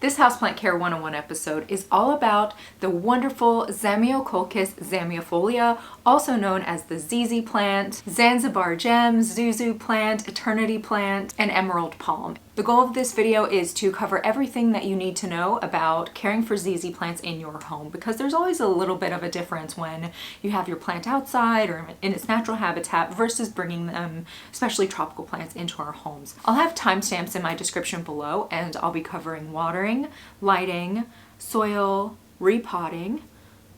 This Houseplant Care 101 episode is all about the wonderful Zamioculcas zamiofolia, also known as the ZZ plant, Zanzibar gem, Zuzu plant, eternity plant, and emerald palm. The goal of this video is to cover everything that you need to know about caring for ZZ plants in your home, because there's always a little bit of a difference when you have your plant outside or in its natural habitat versus bringing them, especially tropical plants, into our homes. I'll have timestamps in my description below, and I'll be covering watering, lighting, soil, repotting,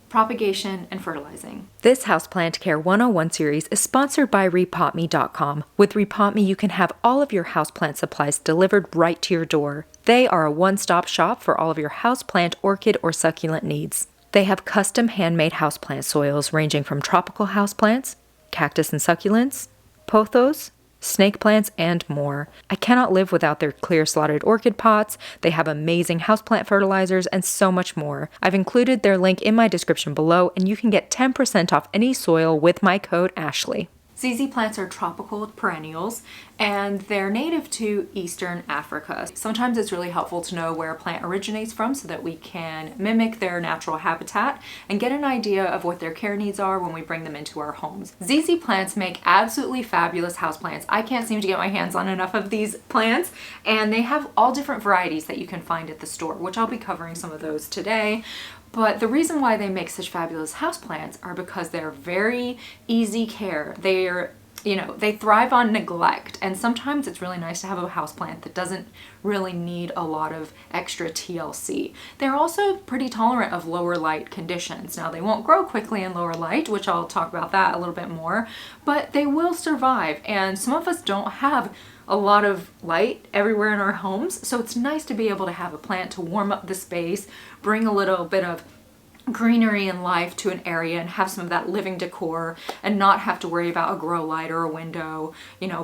propagation, and fertilizing. This Houseplant Care 101 series is sponsored by rePotme.com. With rePotme, you can have all of your houseplant supplies delivered right to your door. They are a one-stop shop for all of your houseplant, orchid, or succulent needs. They have custom handmade houseplant soils ranging from tropical houseplants, cactus and succulents, pothos, snake plants, and more. I cannot live without their clear slotted orchid pots. They have amazing houseplant fertilizers and so much more. I've included their link in my description below, and you can get 10% off any soil with my code Ashley. ZZ plants are tropical perennials, and they're native to Eastern Africa. Sometimes it's really helpful to know where a plant originates from so that we can mimic their natural habitat and get an idea of what their care needs are when we bring them into our homes. ZZ plants make absolutely fabulous houseplants. I can't seem to get my hands on enough of these plants, and they have all different varieties that you can find at the store, which I'll be covering some of those today. But the reason why they make such fabulous houseplants are because they're very easy care. They thrive on neglect, and sometimes it's really nice to have a houseplant that doesn't really need a lot of extra TLC. They're also pretty tolerant of lower light conditions. Now, they won't grow quickly in lower light, which I'll talk about that a little bit more, but they will survive, and some of us don't have a lot of light everywhere in our homes, so it's nice to be able to have a plant to warm up the space, bring a little bit of greenery and life to an area, and have some of that living decor and not have to worry about a grow light or a window,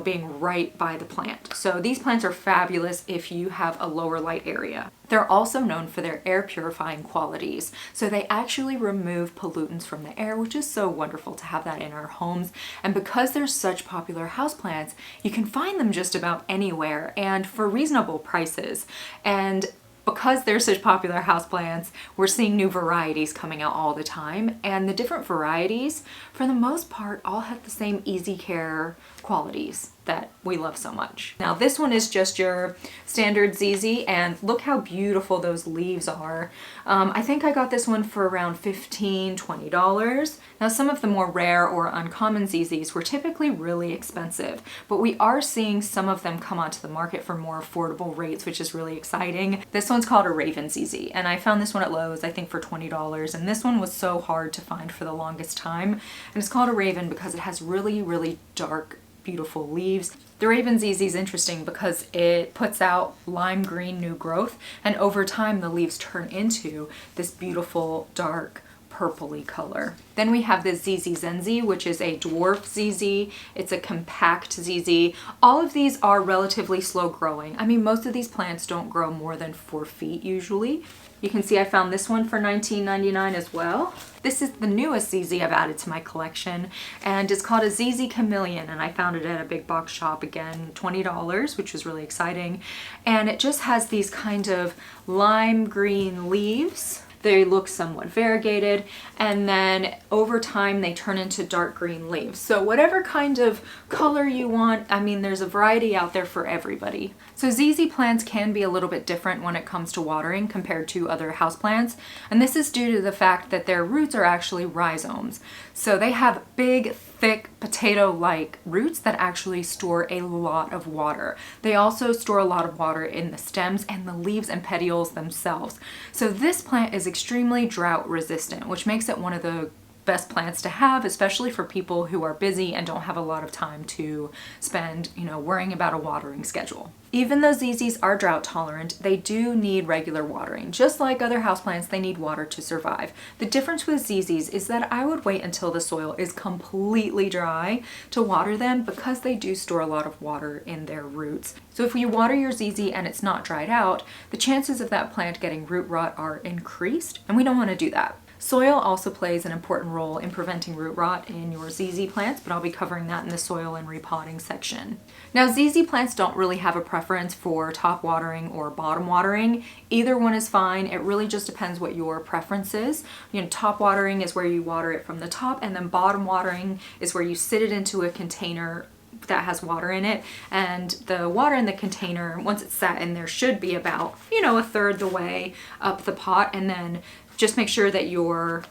being right by the plant. So these plants are fabulous if you have a lower light area. They're also known for their air purifying qualities. So they actually remove pollutants from the air, which is so wonderful to have that in our homes. And because they're such popular houseplants, you can find them just about anywhere and for reasonable prices. And because they're such popular houseplants, we're seeing new varieties coming out all the time, and the different varieties, for the most part, all have the same easy care qualities that we love so much. Now, this one is just your standard ZZ, and look how beautiful those leaves are. I think I got this one for around $15, $20. Now, some of the more rare or uncommon ZZs were typically really expensive, but we are seeing some of them come onto the market for more affordable rates, which is really exciting. This one's called a Raven ZZ, and I found this one at Lowe's, I think for $20, and this one was so hard to find for the longest time. And it's called a Raven because it has really, really dark, beautiful leaves. The Raven ZZ is interesting because it puts out lime green new growth, and over time the leaves turn into this beautiful dark purpley color. Then we have the ZZ Zenzi, which is a dwarf ZZ. It's a compact ZZ. All of these are relatively slow growing. I mean, most of these plants don't grow more than 4 feet usually. You can see I found this one for $19.99 as well. This is the newest ZZ I've added to my collection, and it's called a ZZ Chameleon, and I found it at a big box shop, again, $20, which was really exciting. And it just has these kind of lime green leaves. They look somewhat variegated, and then over time they turn into dark green leaves. So whatever kind of color you want, I mean, there's a variety out there for everybody. So ZZ plants can be a little bit different when it comes to watering compared to other houseplants, and this is due to the fact that their roots are actually rhizomes. So they have big, thick, potato-like roots that actually store a lot of water. They also store a lot of water in the stems and the leaves and petioles themselves. So this plant is extremely drought resistant, which makes it one of the best plants to have, especially for people who are busy and don't have a lot of time to spend, worrying about a watering schedule. Even though ZZs are drought tolerant, they do need regular watering. Just like other houseplants, they need water to survive. The difference with ZZs is that I would wait until the soil is completely dry to water them, because they do store a lot of water in their roots. So if you water your ZZ and it's not dried out, the chances of that plant getting root rot are increased, and we don't want to do that. Soil also plays an important role in preventing root rot in your ZZ plants, but I'll be covering that in the soil and repotting section. Now, ZZ plants don't really have a preference for top watering or bottom watering. Either one is fine. It really just depends what your preference is. You know, top watering is where you water it from the top, and then bottom watering is where you sit it into a container that has water in it, and the water in the container, once it's sat in there, should be about, you know, a third the way up the pot. And then just make sure that your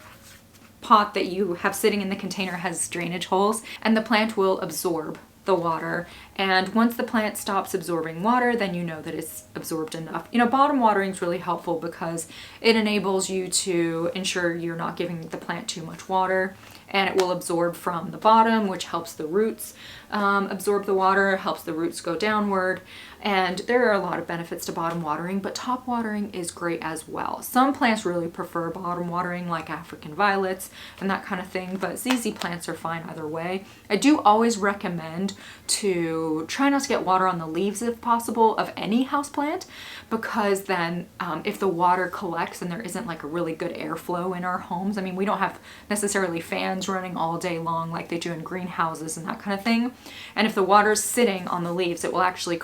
pot that you have sitting in the container has drainage holes, and the plant will absorb the water. And once the plant stops absorbing water, then you know that it's absorbed enough. You know, bottom watering is really helpful because it enables you to ensure you're not giving the plant too much water, and it will absorb from the bottom, which helps the roots absorb the water, helps the roots go downward. And there are a lot of benefits to bottom watering, but top watering is great as well. Some plants really prefer bottom watering, like African violets and that kind of thing, but ZZ plants are fine either way. I do always recommend to try not to get water on the leaves if possible of any houseplant, because then if the water collects and there isn't like a really good airflow in our homes, I mean, we don't have necessarily fans running all day long like they do in greenhouses and that kind of thing. And if the water's sitting on the leaves, it will actually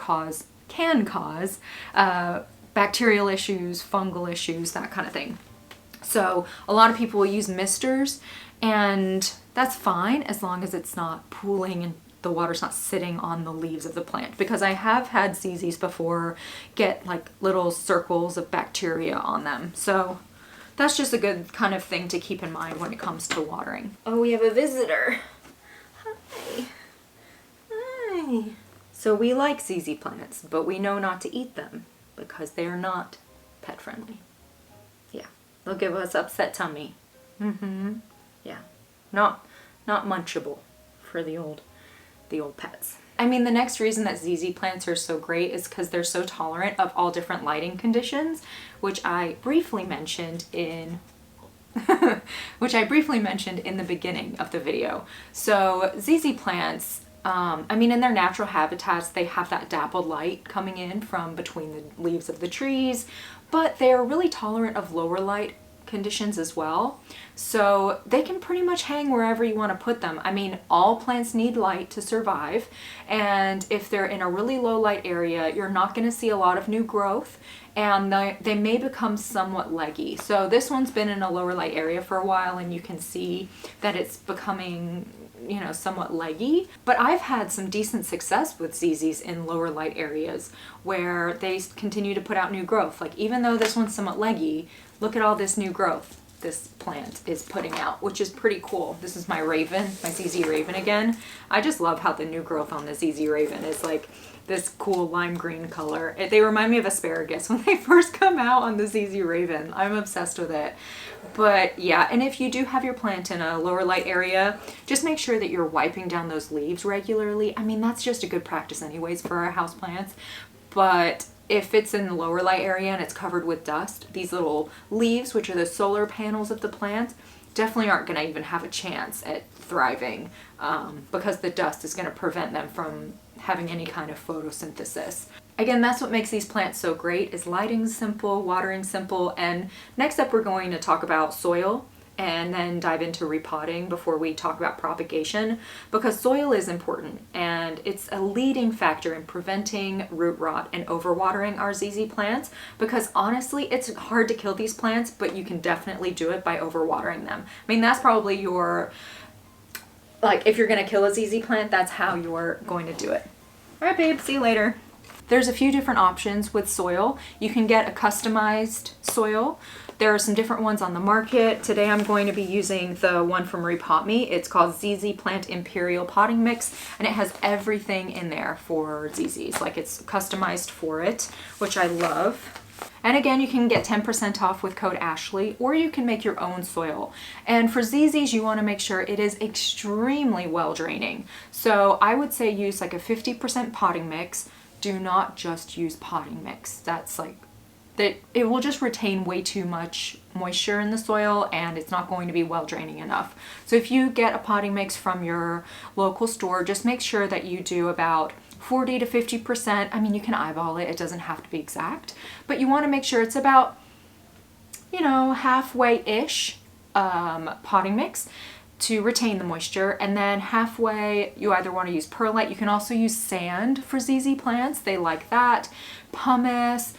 can cause bacterial issues, fungal issues, that kind of thing. So a lot of people will use misters, and that's fine as long as it's not pooling and the water's not sitting on the leaves of the plant, because I have had ZZs before get like little circles of bacteria on them. So that's just a good kind of thing to keep in mind when it comes to watering. Oh, we have a visitor. Hi. Hi. So we like ZZ plants, but we know not to eat them because they are not pet friendly. Yeah, they'll give us upset tummy. Yeah, not munchable for the old pets. I mean, the next reason that ZZ plants are so great is because they're so tolerant of all different lighting conditions, which I briefly mentioned in the beginning of the video. So ZZ plants, I mean, in their natural habitats, they have that dappled light coming in from between the leaves of the trees, but they're really tolerant of lower light conditions as well. So they can pretty much hang wherever you want to put them. I mean, all plants need light to survive, and if they're in a really low light area, you're not going to see a lot of new growth, and they may become somewhat leggy. So this one's been in a lower light area for a while, and you can see that it's becoming, you know, somewhat leggy. But I've had some decent success with ZZs in lower light areas where they continue to put out new growth. Like, even though this one's somewhat leggy, look at all this new growth this plant is putting out, which is pretty cool. This is my raven, my ZZ raven again. I just love how the new growth on the ZZ raven is like this cool lime green color. They remind me of asparagus when they first come out on the ZZ raven. I'm obsessed with it. But yeah, and if you do have your plant in a lower light area, just make sure that you're wiping down those leaves regularly. I mean, that's just a good practice anyways for our house plants. But if it's in the lower light area and it's covered with dust, these little leaves, which are the solar panels of the plant, definitely aren't going to even have a chance at thriving because the dust is going to prevent them from having any kind of photosynthesis. Again, that's what makes these plants so great, is lighting simple, watering simple. And next up, we're going to talk about soil and then dive into repotting before we talk about propagation, because soil is important and it's a leading factor in preventing root rot and overwatering our ZZ plants, because honestly, it's hard to kill these plants, but you can definitely do it by overwatering them. I mean, that's probably your, like, if you're gonna kill a ZZ plant, that's how you're going to do it. All right, babe, see you later. There's a few different options with soil. You can get a customized soil. There are some different ones on the market. Today I'm going to be using the one from rePotme. It's called ZZ Plant Imperial Potting Mix, and it has everything in there for ZZs. Like, it's customized for it, which I love. And again, you can get 10% off with code Ashley, or you can make your own soil. And for ZZs, you want to make sure it is extremely well draining. So I would say use like a 50% potting mix. Do not just use potting mix. That's like, that it will just retain way too much moisture in the soil, and it's not going to be well draining enough. So if you get a potting mix from your local store, just make sure that you do about 40 to 50%. I mean, you can eyeball it, it doesn't have to be exact, but you want to make sure it's about, you know, halfway-ish potting mix to retain the moisture, and then halfway you either want to use perlite. You can also use sand for ZZ plants, they like that, pumice,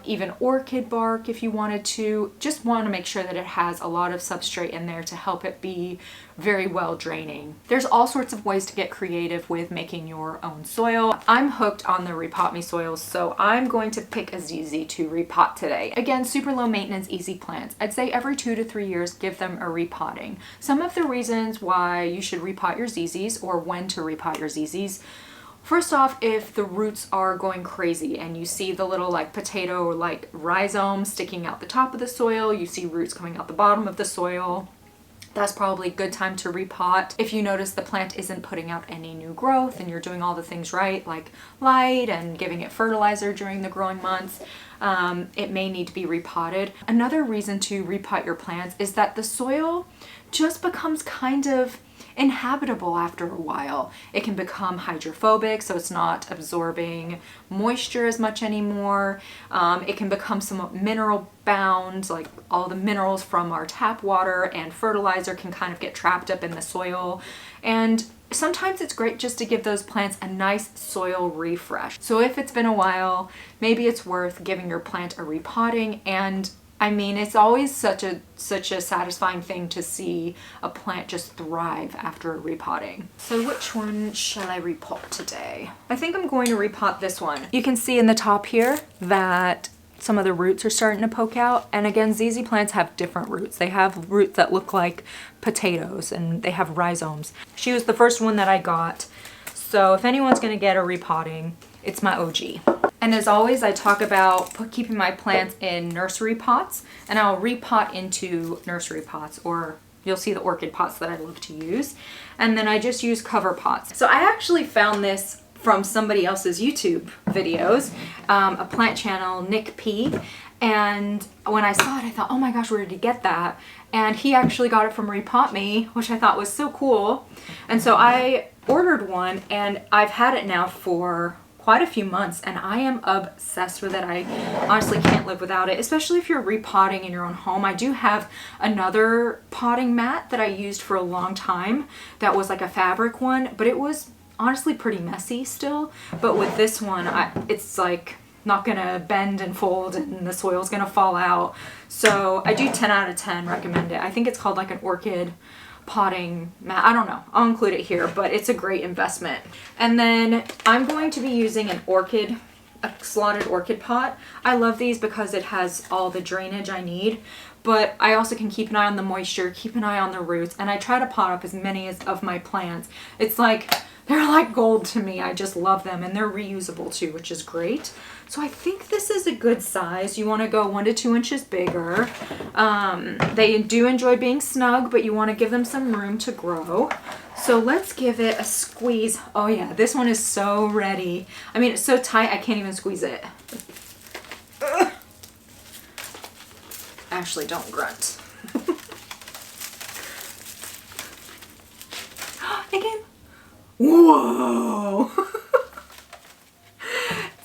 even orchid bark if you wanted to. Just want to make sure that it has a lot of substrate in there to help it be very well draining. There's all sorts of ways to get creative with making your own soil. I'm hooked on the rePotme soils, so I'm going to pick a ZZ to repot today. Again, super low maintenance, easy plants. I'd say every 2 to 3 years, give them a repotting. Some of the reasons why you should repot your ZZs, or when to repot your ZZs. First off, if the roots are going crazy and you see the little like potato like rhizome sticking out the top of the soil, you see roots coming out the bottom of the soil, that's probably a good time to repot. If you notice the plant isn't putting out any new growth and you're doing all the things right, like light and giving it fertilizer during the growing months, it may need to be repotted. Another reason to repot your plants is that the soil just becomes kind of inhabitable after a while. It can become hydrophobic, so it's not absorbing moisture as much anymore. It can become somewhat mineral bound, like all the minerals from our tap water and fertilizer can kind of get trapped up in the soil. And sometimes it's great just to give those plants a nice soil refresh. So if it's been a while, maybe it's worth giving your plant a repotting. And I mean, it's always such a satisfying thing to see a plant just thrive after a repotting. So which one shall I repot today? I think I'm going to repot this one. You can see in the top here that some of the roots are starting to poke out. And again, ZZ plants have different roots. They have roots that look like potatoes and they have rhizomes. She was the first one that I got. So if anyone's gonna get a repotting, it's my OG. And as always, I talk about keeping my plants in nursery pots, and I'll repot into nursery pots, or you'll see the orchid pots that I love to use. And then I just use cover pots. So I actually found this from somebody else's YouTube videos, a plant channel, Nick P. And when I saw it, I thought, oh my gosh, where did he get that? And he actually got it from rePotme, which I thought was so cool. And so I ordered one, and I've had it now for quite a few months, and I am obsessed with it. I honestly can't live without it, especially if you're repotting in your own home. I do have another potting mat that I used for a long time that was like a fabric one, but it was honestly pretty messy still. But with this one, it's like not gonna bend and fold and the soil's gonna fall out. So I do 10 out of 10 recommend it. I think it's called like an orchid potting mat. I don't know. I'll include it here, but it's a great investment. And then I'm going to be using a slotted orchid pot. I love these because it has all the drainage I need, but I also can keep an eye on the moisture, keep an eye on the roots, and I try to pot up as many of my plants. It's like, they're like gold to me. I just love them, and they're reusable too, which is great. So I think this is a good size. You want to go 1 to 2 inches bigger. They do enjoy being snug, but you want to give them some room to grow. So let's give it a squeeze. Oh yeah, this one is so ready. I mean, it's so tight, I can't even squeeze it. Ugh. Ashley, don't grunt. Again. Whoa!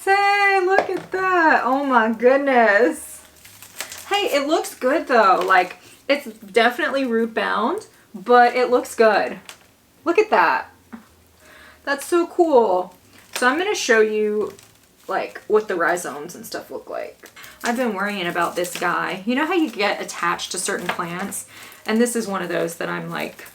Dang, look at that. Oh my goodness. Hey, it looks good though. Like, it's definitely root bound, but it looks good. Look at that. That's so cool. So I'm going to show you like what the rhizomes and stuff look like. I've been worrying about this guy. You know how you get attached to certain plants? And this is one of those that I'm like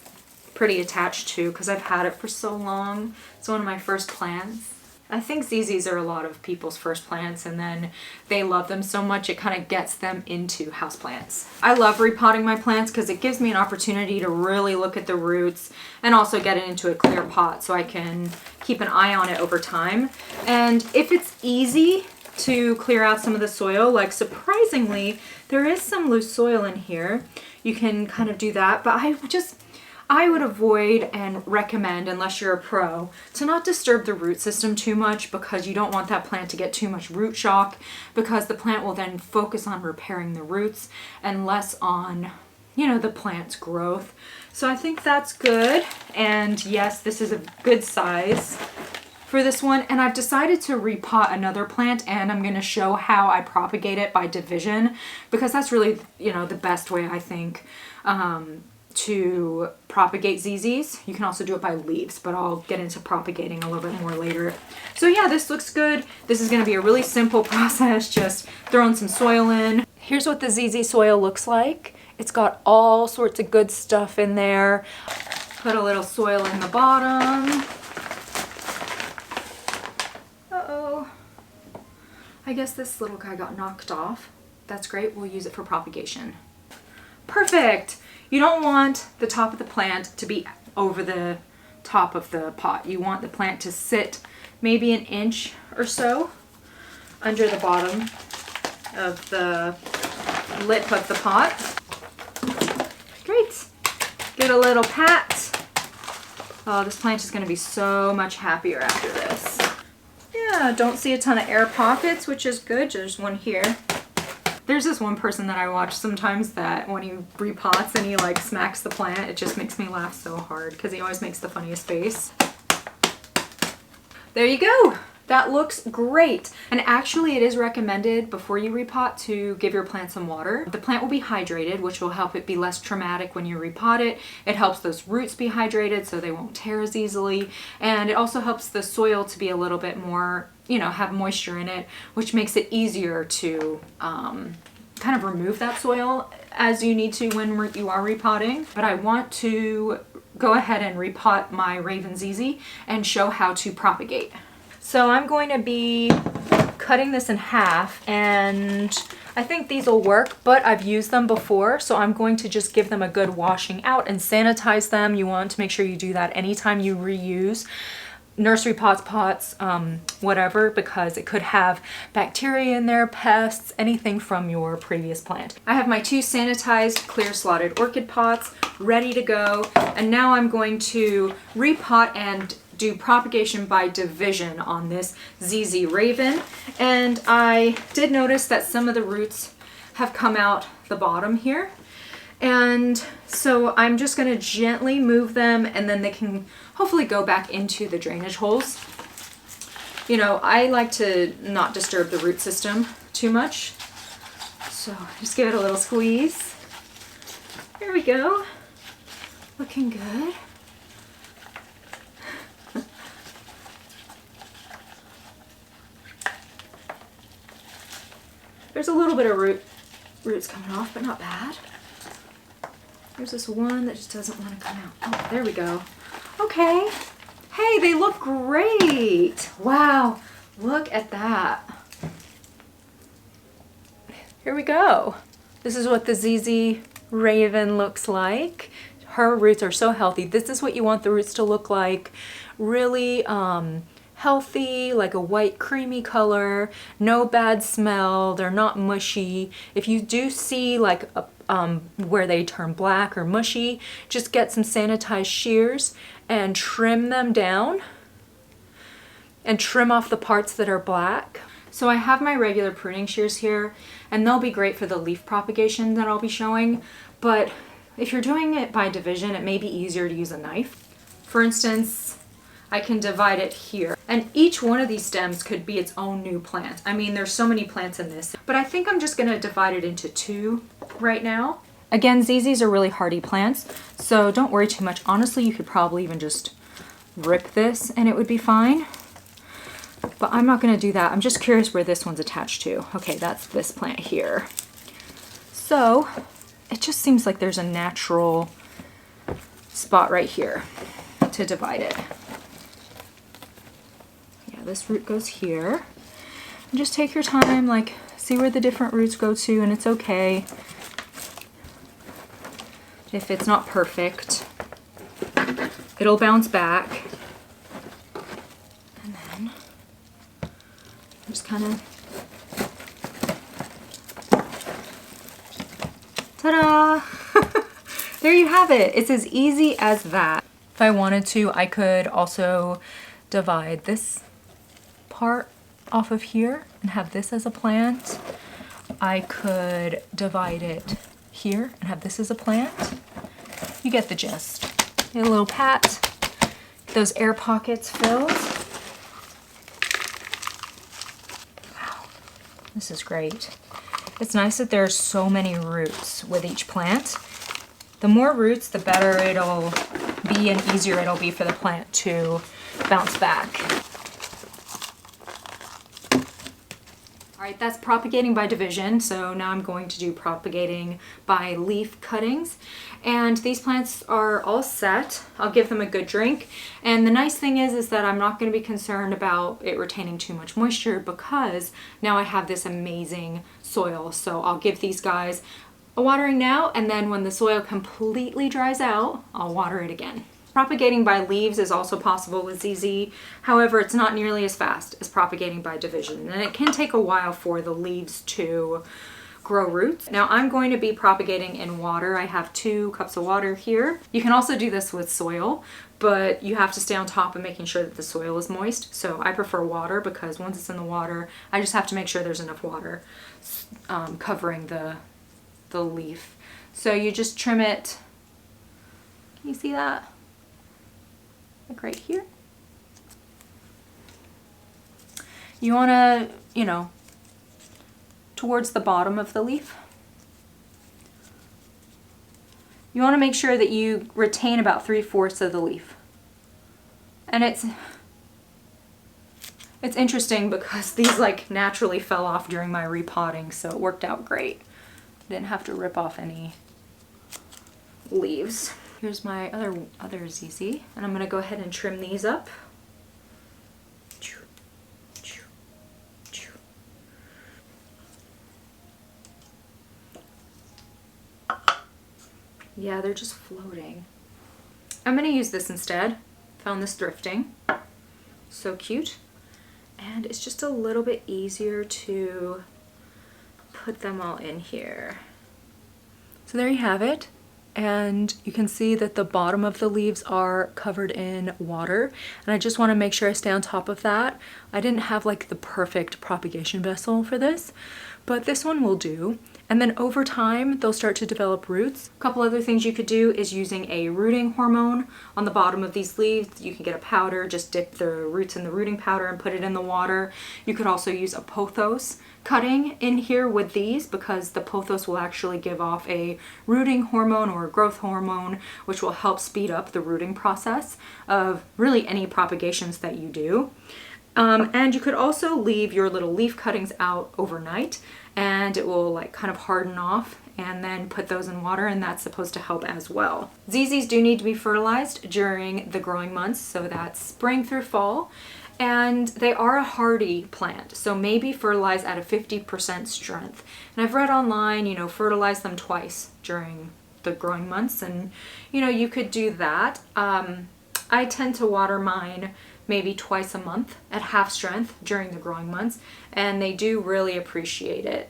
pretty attached to because I've had it for so long. It's one of my first plants. I think ZZs are a lot of people's first plants, and then they love them so much it kind of gets them into houseplants. I love repotting my plants because it gives me an opportunity to really look at the roots and also get it into a clear pot so I can keep an eye on it over time. And if it's easy to clear out some of the soil, like surprisingly, there is some loose soil in here, you can kind of do that, but I would avoid and recommend, unless you're a pro, to not disturb the root system too much because you don't want that plant to get too much root shock, because the plant will then focus on repairing the roots and less on, you know, the plant's growth. So I think that's good. And yes, this is a good size. for this one, and I've decided to repot another plant, and I'm going to show how I propagate it by division, because that's really, you know, the best way, I think, to propagate ZZs. You can also do it by leaves, but I'll get into propagating a little bit more later. So yeah, this looks good. This is going to be a really simple process, just throwing some soil in. Here's what the ZZ soil looks like. It's got all sorts of good stuff in there. Put a little soil in the bottom. Uh-oh. I guess this little guy got knocked off. That's great. We'll use it for propagation. Perfect. You don't want the top of the plant to be over the top of the pot. You want the plant to sit maybe an inch or so under the bottom of the lip of the pot. Great. Get a little pat. Oh, this plant is going to be so much happier after this. Yeah, don't see a ton of air pockets, which is good. There's one here. There's this one person that I watch sometimes that when he repots and he like smacks the plant, it just makes me laugh so hard because he always makes the funniest face. There you go. That looks great. And actually it is recommended before you repot to give your plant some water. The plant will be hydrated, which will help it be less traumatic when you repot it. It helps those roots be hydrated so they won't tear as easily. And it also helps the soil to be a little bit more, you know, have moisture in it, which makes it easier to kind of remove that soil as you need to when you are repotting. But I want to go ahead and repot my Raven ZZ and show how to propagate. So I'm going to be cutting this in half, and I think these will work, but I've used them before, so I'm going to just give them a good washing out and sanitize them. You want to make sure you do that anytime you reuse nursery pots, whatever, because it could have bacteria in there, pests, anything from your previous plant. I have my 2 sanitized clear slotted orchid pots ready to go, and now I'm going to repot and do propagation by division on this ZZ Raven. And I did notice that some of the roots have come out the bottom here. And so I'm just gonna gently move them, and then they can hopefully go back into the drainage holes. You know, I like to not disturb the root system too much. So just give it a little squeeze. There we go. Looking good. There's a little bit of roots coming off, but not bad. There's this one that just doesn't want to come out. Oh, there we go. Okay. Hey, they look great. Wow, look at that. Here we go. This is what the ZZ Raven looks like. Her roots are so healthy. This is what you want the roots to look like. Really healthy, like a white creamy color, no bad smell, they're not mushy. If you do see like where they turn black or mushy, just get some sanitized shears and trim them down and trim off the parts that are black. So I have my regular pruning shears here, and they'll be great for the leaf propagation that I'll be showing, but if you're doing it by division, it may be easier to use a knife. For instance, I can divide it here. And each one of these stems could be its own new plant. I mean, there's so many plants in this, but I think I'm just gonna divide it into 2 right now. Again, ZZs are really hardy plants, so don't worry too much. Honestly, you could probably even just rip this and it would be fine. But I'm not gonna do that. I'm just curious where this one's attached to. Okay, that's this plant here. So it just seems like there's a natural spot right here to divide it. This root goes here. And just take your time, like see where the different roots go to, and it's okay if it's not perfect. It'll bounce back. And then just kind of ta-da! There you have it. It's as easy as that. If I wanted to, I could also divide this part off of here and have this as a plant. I could divide it here and have this as a plant. You get the gist. Get a little pat, get those air pockets filled. This is great. It's nice that there's so many roots with each plant. The more roots, the better it'll be and easier it'll be for the plant to bounce back. All right, that's propagating by division. So now I'm going to do propagating by leaf cuttings. And these plants are all set. I'll give them a good drink. And the nice thing is that I'm not going to be concerned about it retaining too much moisture because now I have this amazing soil. So I'll give these guys a watering now, and then when the soil completely dries out, I'll water it again. Propagating by leaves is also possible with ZZ. However, it's not nearly as fast as propagating by division, and it can take a while for the leaves to grow roots. Now I'm going to be propagating in water. I have 2 cups of water here. You can also do this with soil, but you have to stay on top of making sure that the soil is moist. So I prefer water because once it's in the water, I just have to make sure there's enough water covering the leaf. So you just trim it. Can you see that? Like right here. You want to, you know, towards the bottom of the leaf. You want to make sure that you retain about 3/4 of the leaf. And it's interesting because these like naturally fell off during my repotting, so it worked out great. Didn't have to rip off any leaves. Here's my other ZZ, and I'm gonna go ahead and trim these up. Yeah, they're just floating. I'm gonna use this instead. Found this thrifting. So cute. And it's just a little bit easier to put them all in here. So there you have it. And you can see that the bottom of the leaves are covered in water. And I just want to make sure I stay on top of that. I didn't have like the perfect propagation vessel for this, but this one will do. And then over time, they'll start to develop roots. A couple other things you could do is using a rooting hormone on the bottom of these leaves. You can get a powder, just dip the roots in the rooting powder and put it in the water. You could also use a pothos cutting in here with these because the pothos will actually give off a rooting hormone or a growth hormone, which will help speed up the rooting process of really any propagations that you do. And you could also leave your little leaf cuttings out overnight and it will like kind of harden off, and then put those in water, and that's supposed to help as well. ZZs do need to be fertilized during the growing months, so that's spring through fall, and they are a hardy plant, so maybe fertilize at a 50% strength. And I've read online, you know, fertilize them twice during the growing months, and you know, you could do that. I tend to water mine maybe twice a month at half strength during the growing months, and they do really appreciate it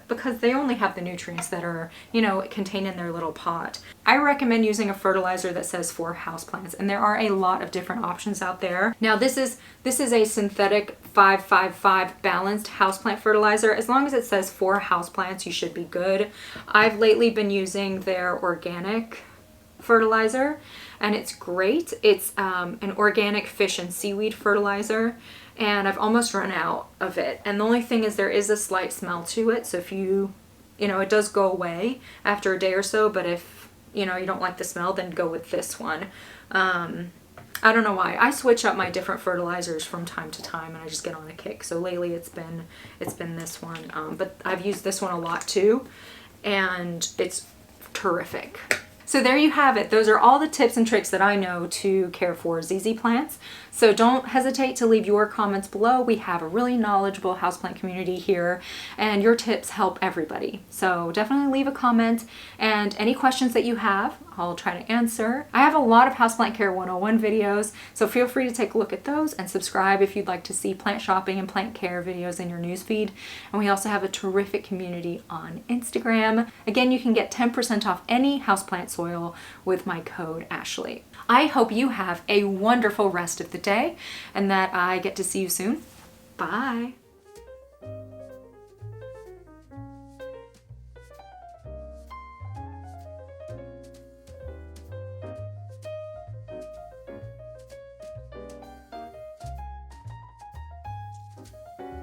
because they only have the nutrients that are, you know, contained in their little pot. I recommend using a fertilizer that says for houseplants, and there are a lot of different options out there. Now this is a synthetic 5-5-5 balanced houseplant fertilizer. As long as it says for houseplants, you should be good. I've lately been using their organic fertilizer, and it's great. It's an organic fish and seaweed fertilizer, and I've almost run out of it. And the only thing is there is a slight smell to it, so if you know, it does go away after a day or so, but if you know, you don't like the smell, then go with this one. I don't know why. I switch up my different fertilizers from time to time, and I just get on a kick. So lately it's been this one, but I've used this one a lot too, and it's terrific. So there you have it. Those are all the tips and tricks that I know to care for ZZ plants. So don't hesitate to leave your comments below. We have a really knowledgeable houseplant community here, and your tips help everybody. So definitely leave a comment, and any questions that you have, I'll try to answer. I have a lot of Houseplant Care 101 videos, so feel free to take a look at those and subscribe if you'd like to see plant shopping and plant care videos in your newsfeed. And we also have a terrific community on Instagram. Again, you can get 10% off any houseplant soil with my code Ashley. I hope you have a wonderful rest of the day and that I get to see you soon. Bye.